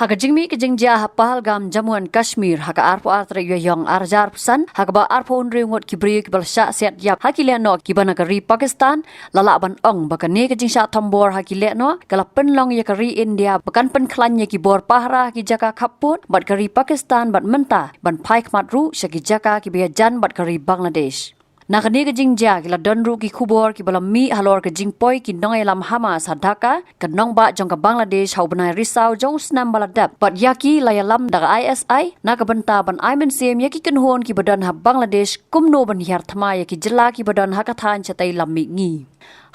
Haka jingmi ke jingjah Pahalgam Jammu and Kashmir haka arpo artre yoyong arjar pusan haka ba arpo unringot kibri kibalsha siat yap hakile no kibana kari Pakistan lala ban ong baka ne ke jingsha thambor hakile no kala penlong ya kari India bakan penklan ya kibor pahra ki jaka khaput bat kari Pakistan bat menta ban phaik matru shaki jaka ki biajan bat kari Bangladesh. Nakani ke jingjah kila donru ki kubor ki balam mi halor ke jingpoi ki nong elam Hamas hadaka ke nong ba jong ke Bangladesh hau benai risau jong snam baladap bat yaki layalam daga ISI na ke benta ban aimen sem yaki kenhon ki badan ha Bangladesh kumno ban hiar thama yaki jela ki badan hakathan chatai lam mi ngi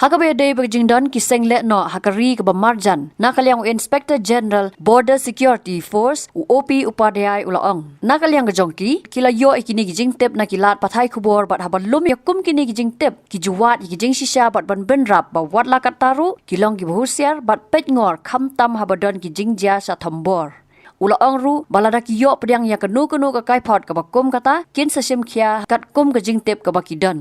hakabe day bagjingdon ki sengle no hakari ke bamarjan nakalyang Inspector General Border Security Force UOP Upadhyay ulaong nakalyang gejongki kila yo ikini gijingtep na kilat pathai kubor bat habalum yakum kini gijingtep ki juwat ki jing shisha bat ban benrap ba wat lakat taru kilong ki bahusiar bat petngor khamtam habadon ki jingja sa thambor ulaong ru balada ki yo pediang ya kenu ka kaipot ka bakum kata kin sasim khia kat kum ka jingtep ka bakidon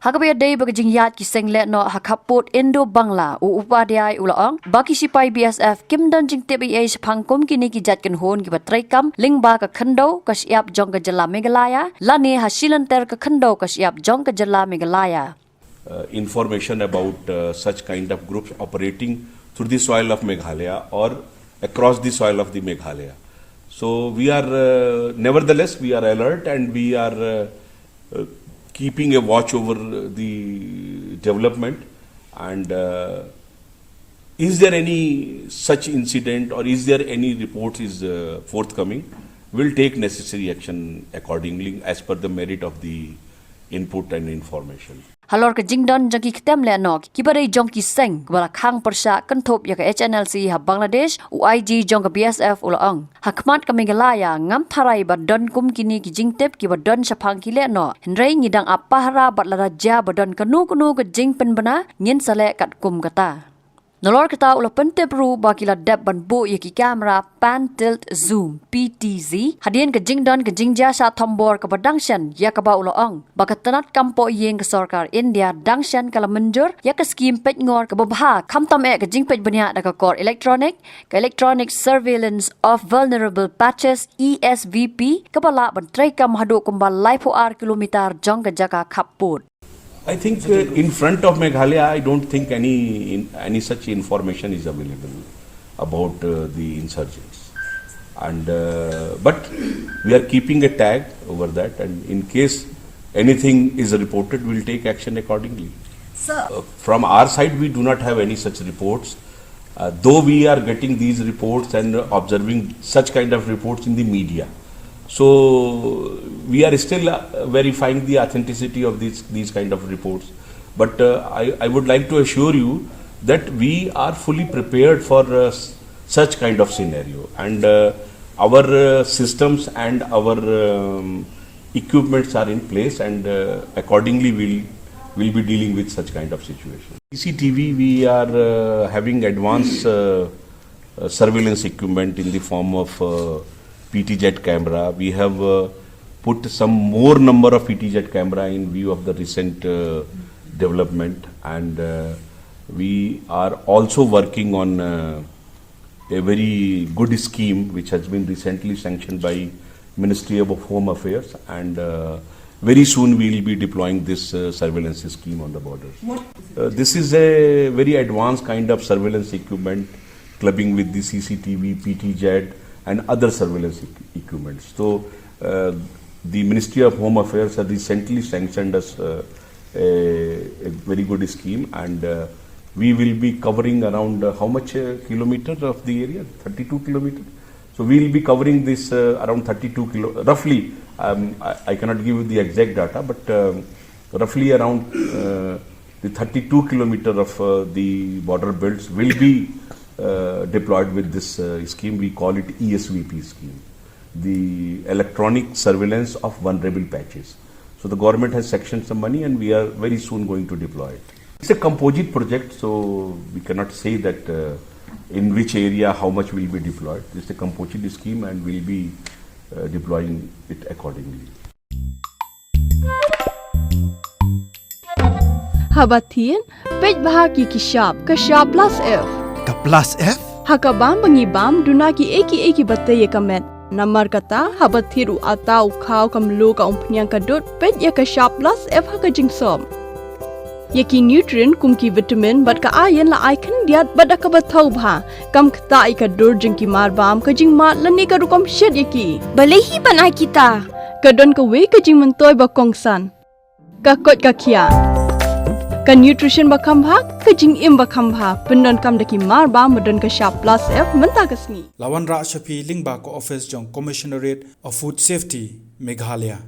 hakabe day bagajing yat ki sengle no hakapot Indo Bangla Upadhyay ulaong baki sipai BSF kimdan jingtep ai phangkum kini ki jat kan hon ki batraikam lingba ka khando ka siap jong ka jala Meghalaya lani ha shilanter ka khando ka siap jong ka jala Meghalaya. Information about such kind of groups operating through the soil of Meghalaya or across the soil of the Meghalaya. So we are nevertheless we are alert and we are keeping a watch over the development and is there any such incident or is there any report is forthcoming, we'll take necessary action accordingly as per the merit of the input and information. Halor ke jingdon jangki ktem le nok kibare jong ki seng wala khang Pyrshah kentop ya ke HNLC ha Bangladesh UIG jong ke BSF ulaong hakmat ke Meghalaya ngam tharai badon kum kini ki jingtep ki badon sapang ki le no hendrai ngidang apahra batlara ja badon kanu ke jing penbana ngin sale kat kum kata nolor kita ula pentep ru bakila dep ban bu yaki kamera pan tilt zoom PTZ hadian ke jingdon ke jingja sa thambor ke badangshan ya ka ba ulaong bakatanat kampo yeng ke sarkar India dangshan kala menjur ya ke skim pet ngor ke babha khamtam e ke jingpet banya da ka kor electronic surveillance of vulnerable patches ESVP ke bala ban trai kam hadu kumbal laipo ar kilometer jong ke jaka khaput. I think in front of Meghalaya, I don't think any such information is available about the insurgents. And but we are keeping a tag over that, and in case anything is reported, we'll take action accordingly. From our side, we do not have any such reports. Though we are getting these reports and observing such kind of reports in the media. So we are still verifying the authenticity of these kind of reports. But I would like to assure you that we are fully prepared for such kind of scenario. And our systems and our equipments are in place, and accordingly we'll be dealing with such kind of situation. CCTV, we are having advanced surveillance equipment in the form of PTZ camera. We have put some more number of PTZ camera in view of the recent development, and we are also working on a very good scheme which has been recently sanctioned by Ministry of Home Affairs, and very soon we will be deploying this surveillance scheme on the borders. This is a very advanced kind of surveillance equipment clubbing with the CCTV, PTZ and other surveillance equipments. So the Ministry of Home Affairs has recently sanctioned us a very good scheme, and we will be covering around how much kilometers of the area? 32 kilometers. So we will be covering this around 32 roughly. I cannot give you the exact data, but roughly around the 32 kilometers of the border belts will be deployed with this scheme. We call it ESVP scheme, the electronic surveillance of vulnerable patches. So the government has sectioned some money, and we are very soon going to deploy it. It's a composite project, so we cannot say that in which area how much will be deployed. It's a composite scheme, and we'll be deploying it accordingly. Habatin, page bahagi ki shop, ka shop plus F. Ka plus F? Hakabam bangibam dunaki eki bataya kamet. Namar kata habat thiru atau kau kamlu ka umpnyang kadut pet ya ka sharp plus F haka jingsom. Yaki nutrient kumki vitamin bat ka ayan la ai kan diat bat ka bathau bha kam kta I ka dur jingki marbam ka jing mat lani ka rukom shed yaki. Balehi banai kita. Kadon ka we ka jing mentoy ba kongsan. Ka kot ka kia. Ka nutrition ba khambha ka jing im ba khambha pendon kam daki marbam madon ka sharp plus F menta kasni. Lawan Ra Shafi Lingba ko office jong Commissionerate of Food Safety Meghalaya.